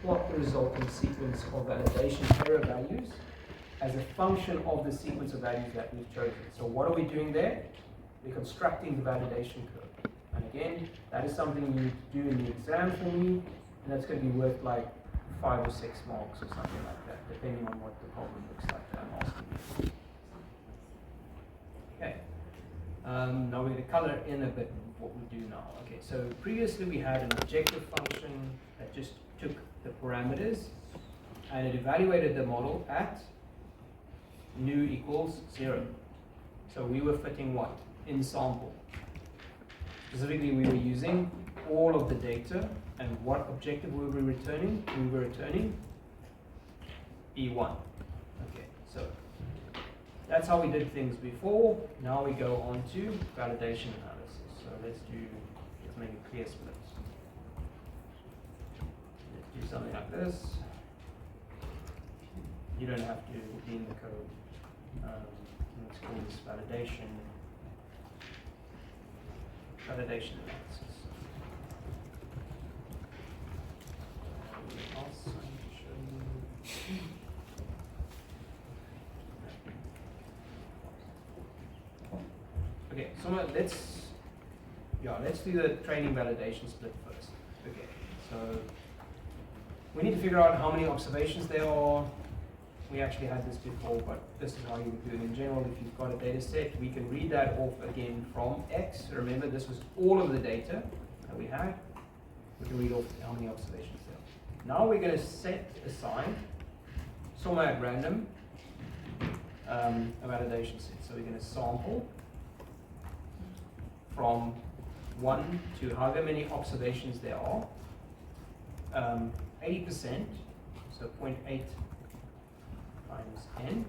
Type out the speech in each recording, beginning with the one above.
plot the resulting sequence of validation error values as a function of the sequence of values that we've chosen. So what are we doing there? We're constructing the validation curve. And again, that is something you need to do in the exam for me, and that's going to be worth like 5 or 6 marks or something like that, depending on what the problem looks like that I'm asking you. Okay. Now we're going to color in a bit what we do now. Okay, so previously we had an objective function that just took the parameters and it evaluated the model at nu equals 0. So we were fitting what? In sample. Specifically, we were using all of the data, and what objective were we returning? We were returning E1. Okay, so that's how we did things before. Now we go on to validation analysis. So let's make a clear split. Let's do something like this. You don't have to be in the code. Let's call this validation analysis. Okay, so let's do the training validation split first. Okay, so we need to figure out how many observations there are. We actually had this before, but this is how you would do it in general. If you've got a data set, we can read that off again from X. Remember, this was all of the data that we had. We can read off how many observations there are. Now we're going to set aside, somewhere at random, a validation set. So we're going to sample from 1 to however many observations there are. 80%, so 0.8 times n.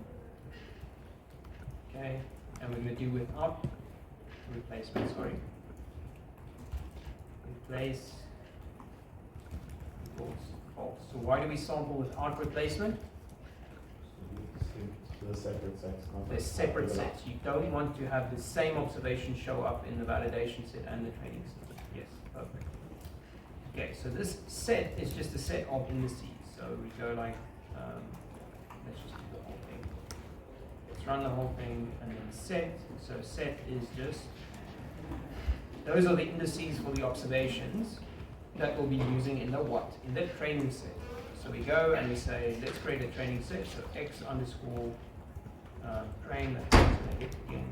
Okay, and we're going to do without replacement, replace equals false. So why do we sample without replacement? The separate sets. They're separate sets. You don't want to have the same observation show up in the validation set and the training set. Yes, perfect. Okay, so this set is just a set of indices. So we go like, let's just do the whole thing. Let's run the whole thing and then set. So set is just, those are the indices for the observations that we'll be using in the what? In the training set. So we go and we say, let's create a training set. So x underscore train, that's it again.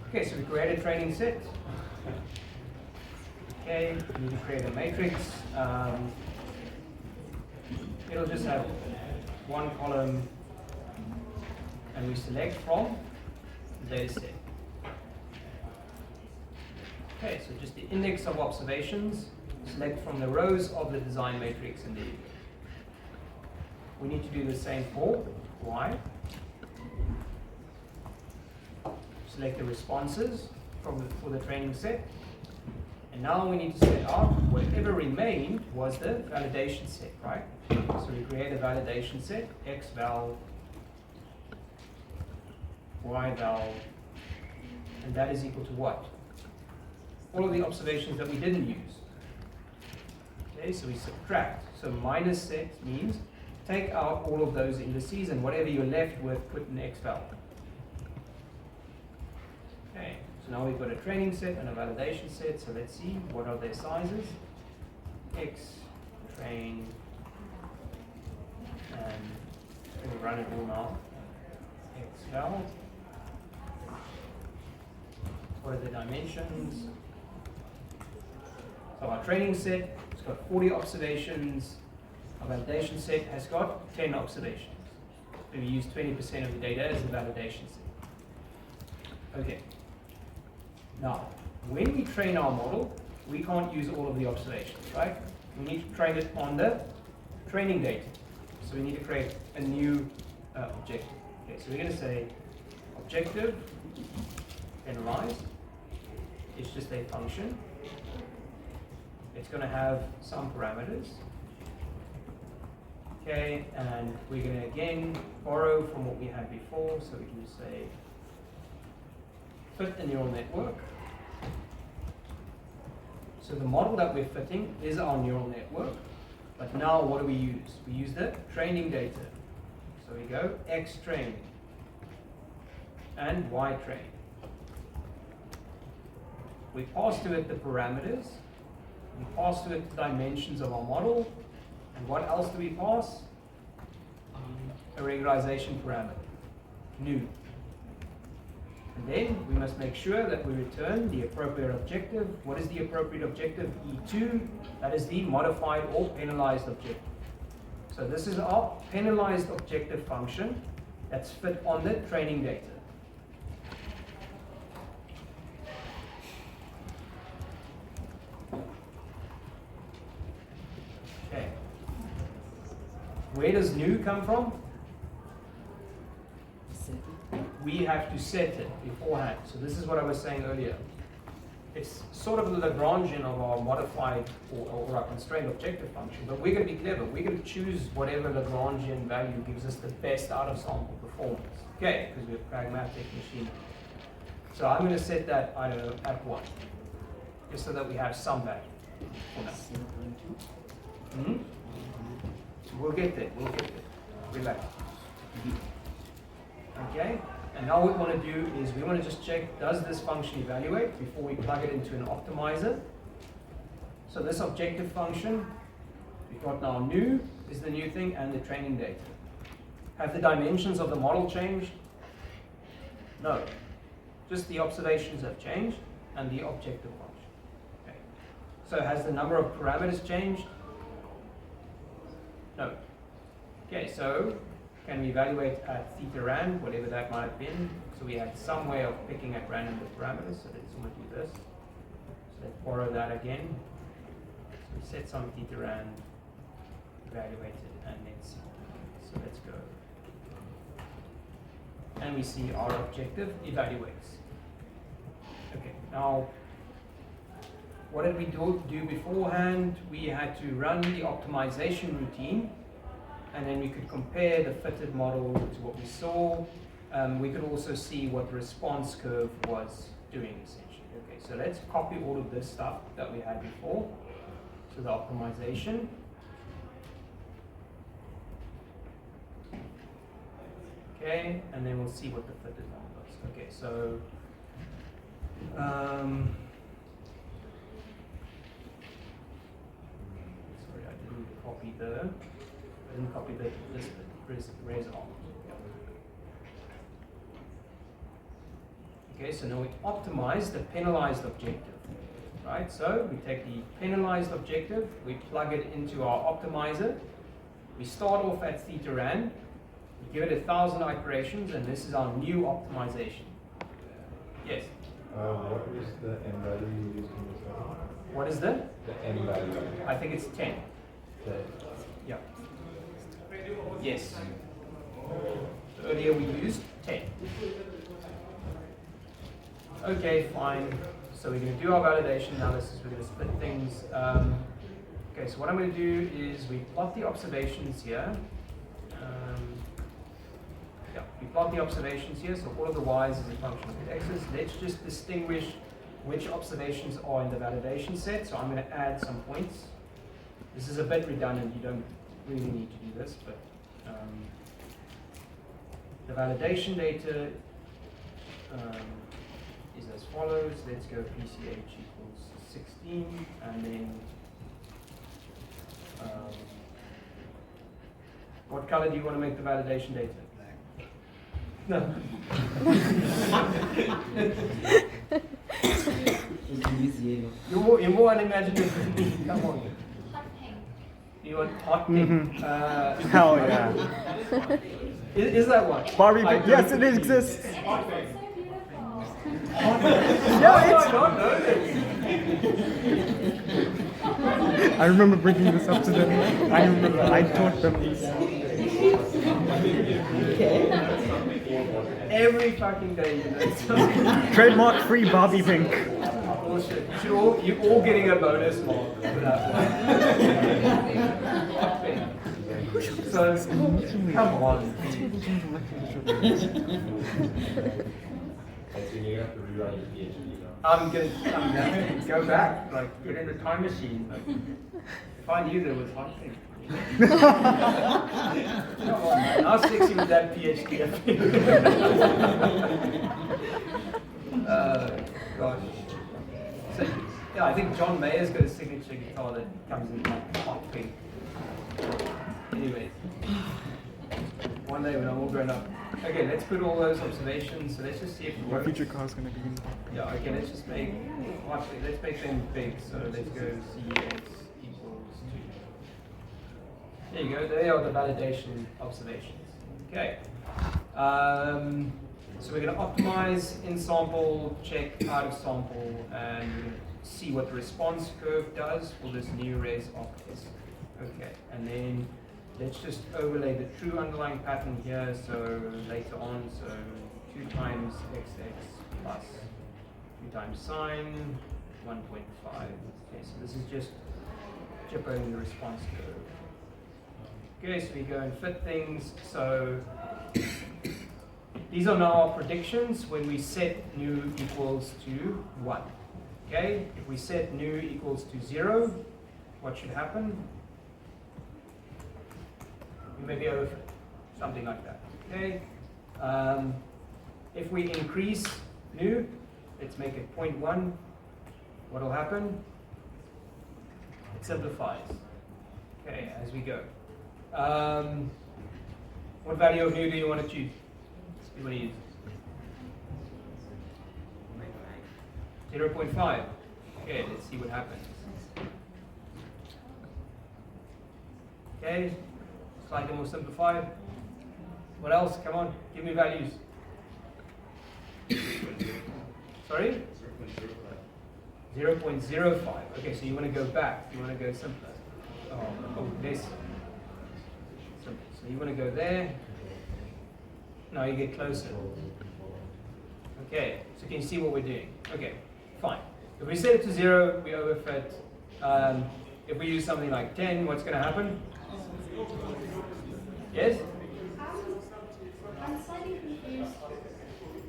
Okay, so we create a training set. Okay, we need to create a matrix. It'll just have one column, and we select from the data set. Okay, so just the index of observations, select from the rows of the design matrix, and there you go. We need to do the same for Y. Select the responses for the training set. And now we need to set out whatever remained was the validation set, right? So we create a validation set, X val, Y val, and that is equal to what? All of the observations that we didn't use. Okay, so we subtract. So minus set means take out all of those indices and whatever you're left with, put in X val. Okay, so now we've got a training set and a validation set, so let's see what are their sizes. X, train, and we'll run it all now. X val. What are the dimensions? So our training set has got 40 observations. Our validation set has got 10 observations. So we use 20% of the data as the validation set. Okay. Now, when we train our model, we can't use all of the observations, right? We need to train it on the training data. So we need to create a new objective. Okay, so we're going to say objective, analyze, It's just a function. It's going to have some parameters. Okay, and we're going to again borrow from what we had before, so we can say fit the neural network. So the model that we're fitting is our neural network, but now what do we use? We use the training data. So we go X train and Y train. We pass to it the parameters, we pass to it the dimensions of our model, and what else do we pass? A regularization parameter, new. And then we must make sure that we return the appropriate objective. What is the appropriate objective? E2, that is the modified or penalized objective. So this is our penalized objective function that's fit on the training data. Okay. Where does new come from? We have to set it beforehand. So this is what I was saying earlier. It's sort of the Lagrangian of our modified or our constrained objective function, but we're going to be clever. We're going to choose whatever Lagrangian value gives us the best out of sample performance. Okay, because we're a pragmatic machine. So I'm going to set that, I don't know, at 1, just so that we have some value for now. Mm-hmm. We'll get there. We'll get there. Relax. Okay. And now what we want to do is we want to just check, does this function evaluate before we plug it into an optimizer? So this objective function, we've got now new is the new thing and the training data. Have the dimensions of the model changed? No. Just the observations have changed and the objective function. Okay. So has the number of parameters changed? No. Okay, so can we evaluate at theta rand, whatever that might have been? So we had some way of picking at random the parameters, so let's want to do this. So let's borrow that again. So we set some theta rand, evaluate it, and then see. So let's go. And we see our objective evaluates. Okay, now what did we do beforehand? We had to run the optimization routine, and then we could compare the fitted model to what we saw. We could also see what the response curve was doing, essentially. Okay, so let's copy all of this stuff that we had before. So the optimization. Okay, and then we'll see what the fitted model does. Okay, so sorry, I didn't copy this razor arm. Okay, so now we optimize the penalized objective, right? So we take the penalized objective, we plug it into our optimizer. We start off at theta rand, we give it 1,000 iterations, and this is our new optimization. Yes? What is the n value you used in this one? What is the? The n value. I think it's 10. 10. Yeah. Yes. Earlier we used 10. Okay, fine. So we're going to do our validation analysis. We're going to split things. Okay, so what I'm going to do is we plot the observations here. Yeah, we plot the observations here. So all of the y's is a function of the x's. Let's just distinguish which observations are in the validation set. So I'm going to add some points. This is a bit redundant. You don't really need to do this, but the validation data is as follows. Let's go PCH equals 16, and then what color do you want to make the validation data? No. You're more unimaginative than me. Come on. Hot pink. You want hot pink? Hell yeah. Is that what? Barbie pink. Yes, it exists. It is so beautiful. Yeah, don't know I remember bringing this up to them. I remember I taught them these. every fucking day. You know. Trademark free Barbie pink. Awesome. bullshit. You're all getting a bonus mark for that one. So, come on. And so you're gonna have to rewrite your PhD now. I'm gonna go back, like get in the time machine. Like, if I knew there was one thing. Come on, man. How sexy would that PhD have been? Gosh. So, yeah, I think John Mayer's got a signature guitar that comes in like hot pink. Anyways, one day when I'm all grown up. Okay, let's put all those observations. So let's just see if it My works. future car is gonna be in the Yeah, okay, let's just make, actually, let's make them big. So let's go Cx equals 2. There you go, they are the validation observations. Okay. So we're going to optimize in sample, check out of sample, and we're going to see what the response curve does for this new res optis. Okay, and then let's just overlay the true underlying pattern here. So later on, so 2 times xx plus 2 times sine 1.5. Okay, so this is just chipping the response curve. Okay, so we go and fit things. So these are now our predictions when we set nu equals to 1. Okay, if we set nu equals to 0, what should happen? We may be overfit, something like that. Okay, if we increase nu, let's make it 0.1, what will happen? It simplifies. Okay, as we go. What value of nu do you want to choose? You want to use 0.5. Okay, let's see what happens. Okay, slightly more simplified. What else? Come on, give me values. Sorry? 0.05. Okay, so you want to go back. You want to go simpler. Oh, this. So you want to go there. Now you get closer. Okay, so can you see what we're doing? Okay, fine. If we set it to 0, we overfit. If we use something like 10, what's going to happen? Yes? I'm slightly confused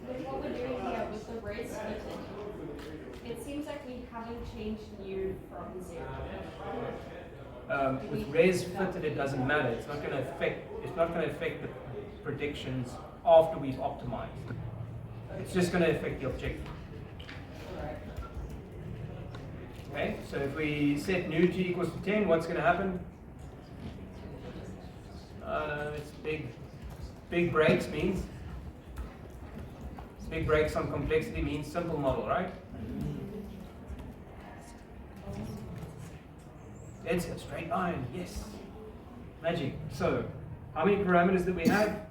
with what we're doing here with the res fitted. It seems like we haven't changed nu from 0. With res fitted, it doesn't matter. It's not going to affect. It's not going to affect the predictions after we've optimized. It's just going to affect the objective. Okay. So if we set nu t equals to 10, what's going to happen? It's big breaks means. Big breaks on complexity means simple model, right? It's a straight line, yes. Magic. So, how many parameters did we have?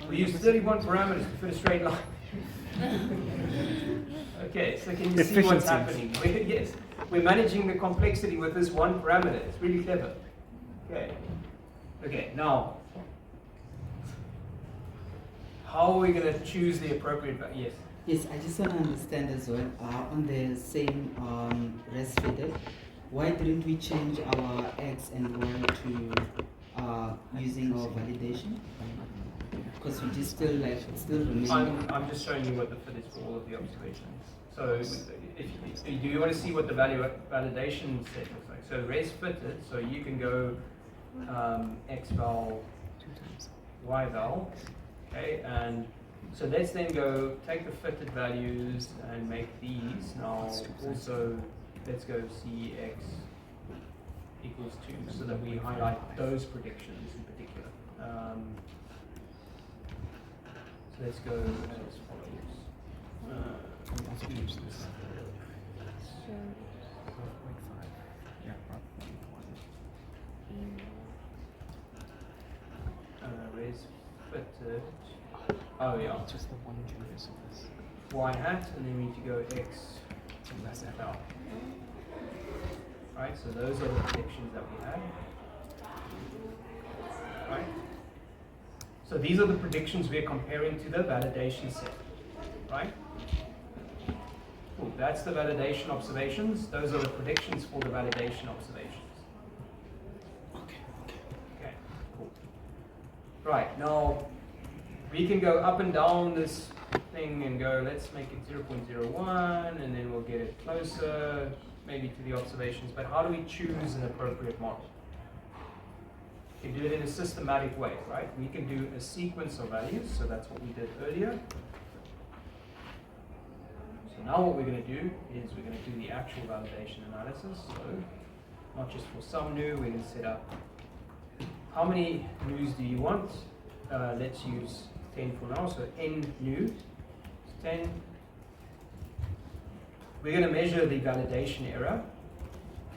We used 31 parameters to fit a straight line. Okay, so can you see what's happening? Yes, we're managing the complexity with this one parameter. It's really clever. Okay. Okay, now, how are we going to choose the appropriate value? Yes. Yes, I just want to understand as well, on the same res fitted, why didn't we change our x and y to using our validation? Because we just still remain. I'm just showing you what the fit is for all of the observations. So do you want to see what the validation set looks like? So res fitted, so you can go x val, y val, okay, and so let's then go take the fitted values and make these. Now also let's go Cx equals 2 so that we highlight those predictions in particular. So let's go as follows. Res fitted. Oh yeah. Just the one choice of this. Y hat, and then we need to go x out. Right, so those are the predictions that we had. Right? So these are the predictions we're comparing to the validation set. Right? Cool. That's the validation observations. Those are the predictions for the validation observations. Okay, cool. Right, now we can go up and down this thing and go, let's make it 0.01 and then we'll get it closer, maybe to the observations. But how do we choose an appropriate model? We can do it in a systematic way, right? We can do a sequence of values, so that's what we did earlier. So now what we're going to do is we're going to do the actual validation analysis. So not just for some new, we're going to set up how many news do you want? Let's use 10 for now, so n new is 10. We're going to measure the validation error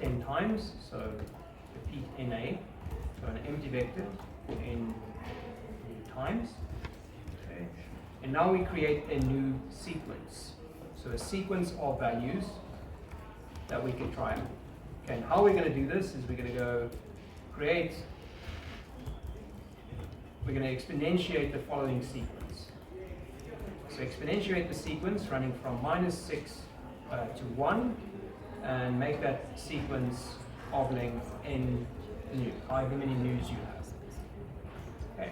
10 times, so repeat NA, so an empty vector for n new times. Okay. And now we create a new sequence. So a sequence of values that we can try out. Okay, and how we're going to do this is we're going to go create, we're going to exponentiate the following sequence. So exponentiate the sequence running from -6 to 1 and make that sequence of length n new, however many news you have. Okay.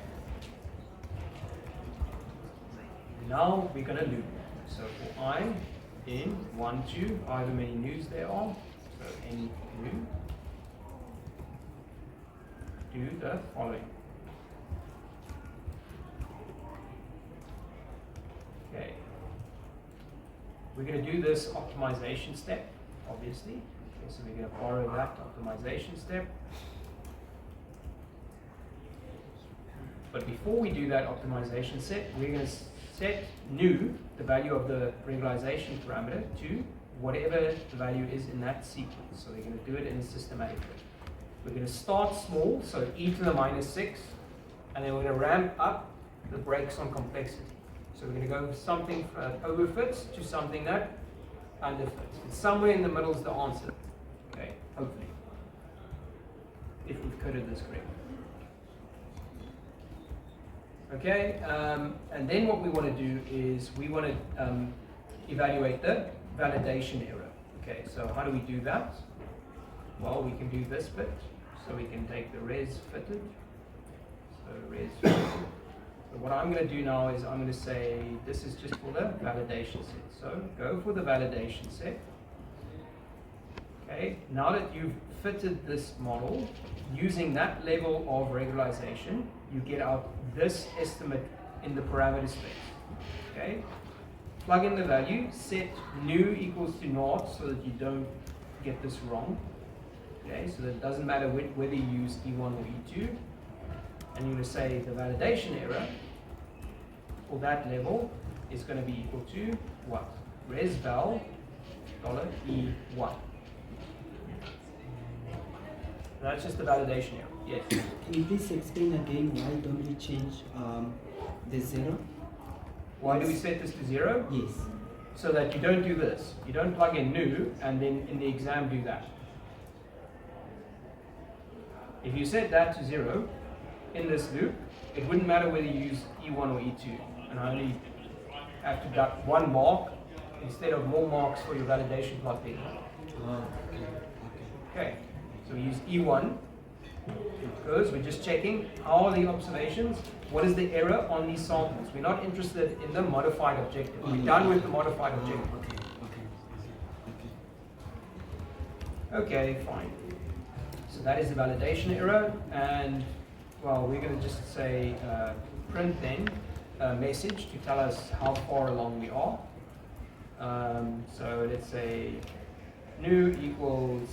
Now we're going to loop. So for I in 1, 2, however many news there are, so n new, do the following. Okay. We're going to do this optimization step, obviously. Okay, so we're going to borrow that optimization step. But before we do that optimization step, we're going to set new, the value of the regularization parameter, to whatever the value is in that sequence. So we're going to do it in a systematic way. We're going to start small, so e to the -6, and then we're going to ramp up the brakes on complexity. So we're going to go with something overfits to something that underfits. And somewhere in the middle is the answer. Okay, hopefully. If we've coded this correctly. Okay, and then what we want to do is we want to evaluate the validation error. Okay, so how do we do that? Well, we can do this bit. So we can take the res fitted. So res fitted. So what I'm going to do now is I'm going to say this is just for the validation set. So go for the validation set. Okay, now that you've fitted this model, using that level of regularization, you get out this estimate in the parameter space. Okay, plug in the value, set new equals to naught so that you don't get this wrong. Okay, so that it doesn't matter whether you use E1 or E2. And you're going to say the validation error for that level is going to be equal to what? Res val $E1. That's just the validation error. Yes. Can you please explain again why don't we change the 0? Why do we set this to 0? Yes. So that you don't do this. You don't plug in new and then in the exam do that. If you set that to 0 in this loop, it wouldn't matter whether you use E1 or E2. And I only have to deduct 1 mark instead of more marks for your validation plot being. Okay, so we use E1 because we're just checking how are the observations, what is the error on these samples. We're not interested in the modified objective. We're done with the modified objective. Okay, fine. So that is the validation error, and well, we're going to just say print then a message to tell us how far along we are. So let's say new equals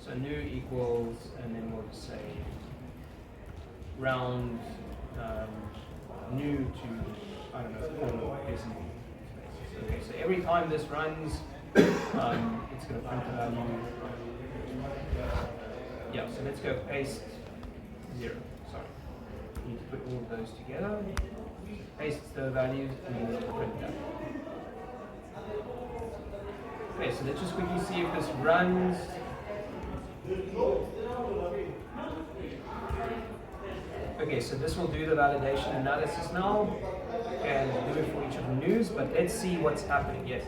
so new equals, and then we'll just say round new to, I don't know, decimal. Okay, so every time this runs, it's going to print the value. Yeah, so let's go paste 0. Sorry. We need to put all of those together. Paste the values and then print that. Okay, so let's just quickly see if this runs. Okay, so this will do the validation analysis now. And do it for each of the news, but let's see what's happening. Yes.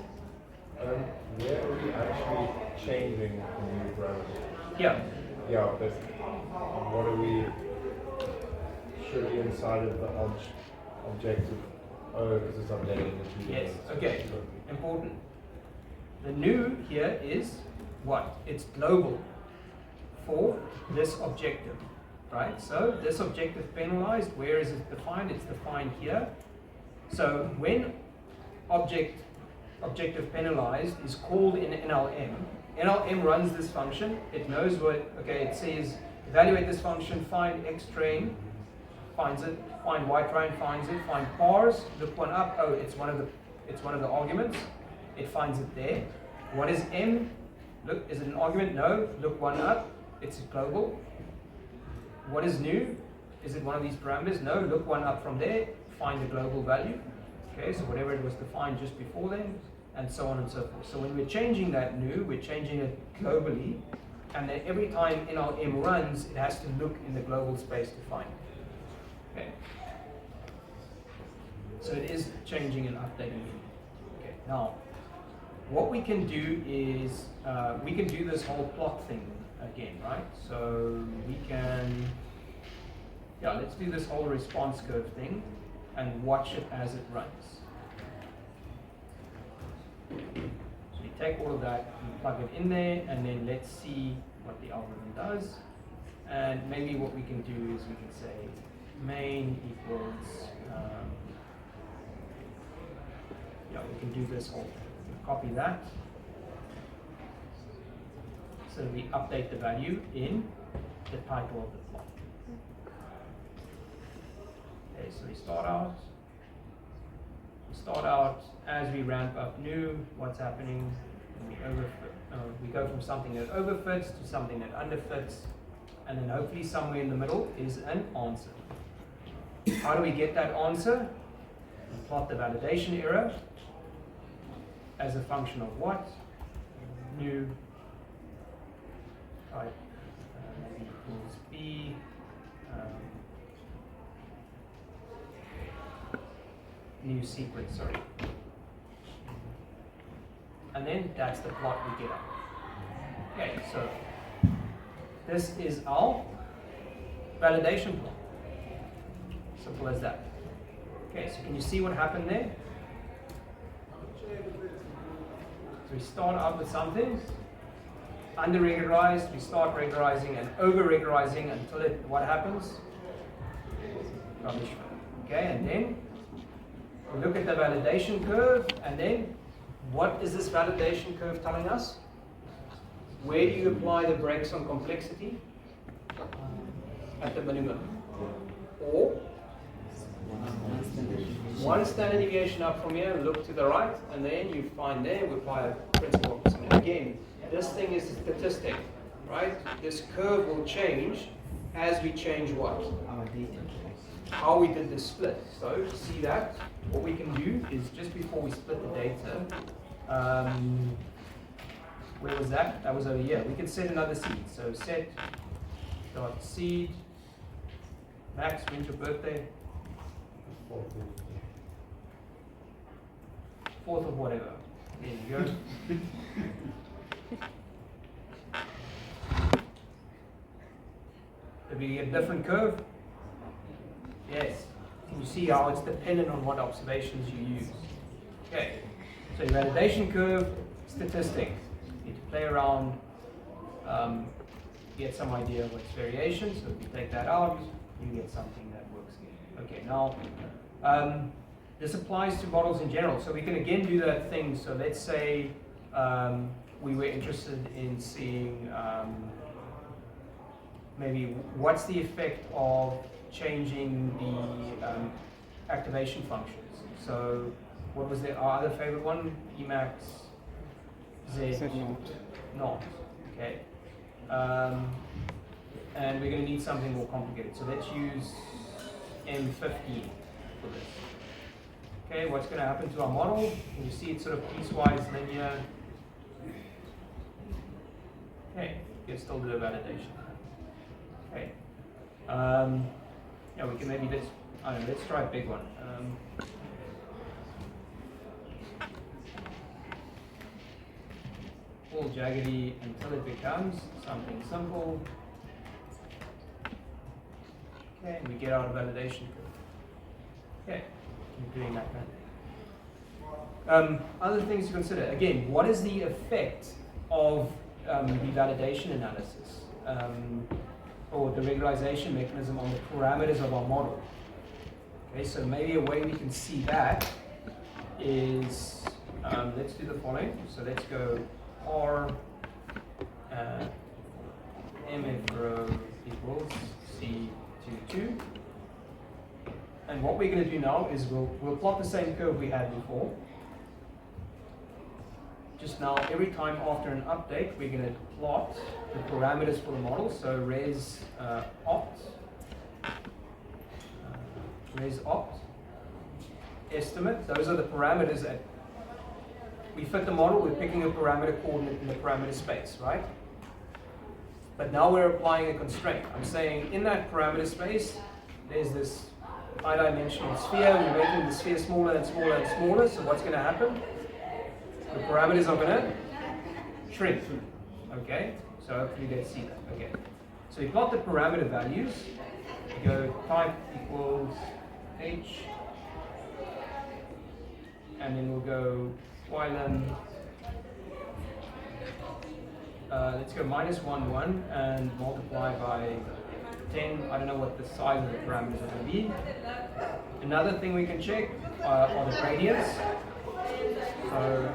Where are we actually changing the new parameter? Yeah. Yeah, but what are we? Should be inside of the objective. Oh, because it's updating the two. Yes. Okay. Important. The new here is what? It's global for this objective, right? So this objective penalized, where is it defined? It's defined here. So when objective penalized is called in NLM, NLM runs this function. It knows what, okay, it says evaluate this function, find X train, finds it, find Y train, finds it, find pars, look one up, oh, it's one of the arguments. It finds it there. What is M? Look, is it an argument? No. Look one up. It's global. What is new? Is it one of these parameters? No. Look one up from there. Find the global value. Okay, so whatever it was defined just before then, and so on and so forth. So when we're changing that new, we're changing it globally, and then every time NLM runs, it has to look in the global space to find it. Okay. So it is changing and updating it. Okay. Now, what we can do is we can do this whole plot thing again, right? So we can, yeah, let's do this whole response curve thing and watch it as it runs. So we take all of that, we plug it in there, and then let's see what the algorithm does. And maybe what we can do is we can say main equals, yeah, we can do this whole thing. Copy that. So we update the value in the title of the plot. Okay, so we start out as we ramp up new, what's happening, and we go from something that overfits to something that underfits, and then hopefully somewhere in the middle is an answer. How do we get that answer? We plot the validation error as a function of what? New type maybe equals B. New sequence, sorry. And then that's the plot we get up. Okay, so this is our validation plot. Simple as that. Okay, so can you see what happened there? So we start out with something under-regularized, we start regularizing and over-regularizing until what happens? Rubbish. Okay, and then we look at the validation curve, and then what is this validation curve telling us? Where do you apply the brakes on complexity? At the minimum. Or one standard deviation up from here, look to the right, and then you find there we apply a principle. And again, this thing is a statistic, right? This curve will change as we change what? Our data. How we did this split. So to see that, what we can do is just before we split the data, where was that? That was over here. We can set another seed. So set dot seed max, when's your birthday? 4th of whatever. There you go. If we get a different curve, yes. You see how it's dependent on what observations you use. Okay. So your validation curve, statistic. You need to play around, get some idea of what's variation. So if you take that out, you get something that works again. Okay, now this applies to models in general. So we can again do that thing. So let's say we were interested in seeing maybe what's the effect of changing the activation functions. So what was our other favorite one? Emax Z not. Okay. And we're going to need something more complicated. So let's use M15 for this. Okay, what's going to happen to our model? Can you see it's sort of piecewise linear? Okay, you can still do a validation. Okay. Yeah, we can maybe I don't know, let's try a big one. All jaggedy until it becomes something simple. Okay, and we get our validation curve. Okay, keep doing that now. Other things to consider. Again, what is the effect of the validation analysis or the regularization mechanism on the parameters of our model? Okay, so maybe a way we can see that is, let's do the following. So let's go R MF rho equals C22. And what we're going to do now is we'll plot the same curve we had before. Just now, every time after an update, we're going to plot the parameters for the model. So res opt, estimate. Those are the parameters that we fit the model. We're picking a parameter coordinate in the parameter space, right? But now we're applying a constraint. I'm saying in that parameter space, there's this high-dimensional sphere. We're making the sphere smaller and smaller and smaller. So what's going to happen? The parameters are going to shrink. Okay? So hopefully let's see that. Okay. So we plot the parameter values. We go type equals h. And then we'll go phylum. Let's go -1, 1 and multiply by 10. I don't know what the size of the parameters are going to be. Another thing we can check are the gradients. So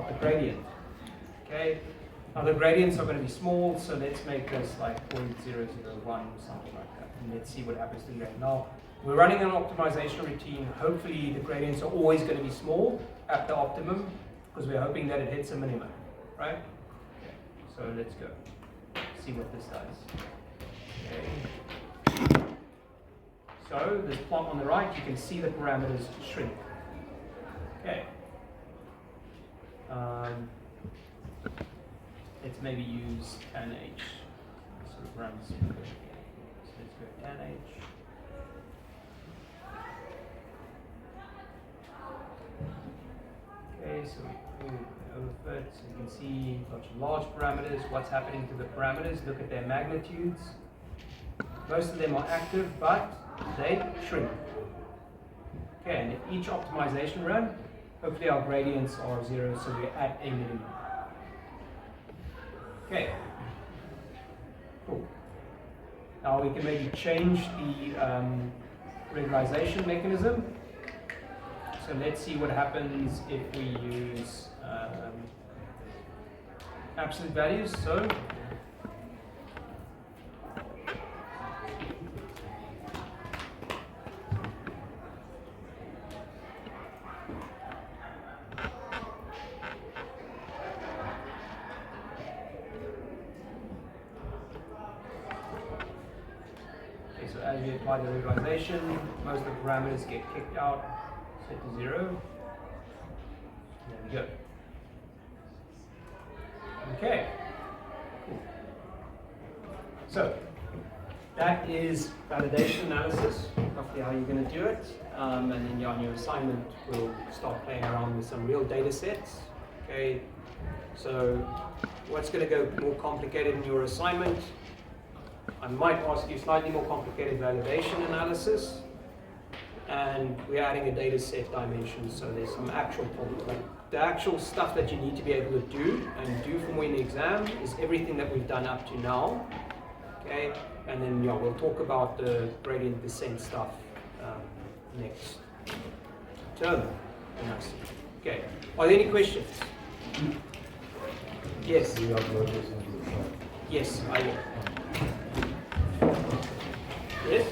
the gradient. Okay, now the gradients are going to be small, so let's make this like 0.001 or something like that, and let's see what happens to the gradient. Now we're running an optimization routine. Hopefully the gradients are always going to be small at the optimum, because we're hoping that it hits a minimum, right? Okay. So let's go see what this does. Okay. So this plot on the right, you can see the parameters shrink. Okay. Let's maybe use tan h. Sort of runs. So let's go tan h. Okay, so we overfit. So you can see lots of large parameters. What's happening to the parameters? Look at their magnitudes. Most of them are active, but they shrink. Okay, and at each optimization run, hopefully our gradients are 0, so we're at a minimum. Okay, cool. Now we can maybe change the regularization mechanism. So let's see what happens if we use absolute values. So as we apply the regularization, most of the parameters get kicked out, set to 0. There we go. Okay, cool. So that is validation analysis, roughly how you're going to do it. And then on your assignment, we'll start playing around with some real data sets. Okay, so what's going to go more complicated in your assignment? I might ask you slightly more complicated validation analysis, and we're adding a data set dimension, so there's some actual problems. Like the actual stuff that you need to be able to do and do for me in the exam is everything that we've done up to now. Okay, and then we'll talk about the gradient descent stuff next term. Okay, are there any questions? Yes. We upload this into the site. Yes, I will. Yes?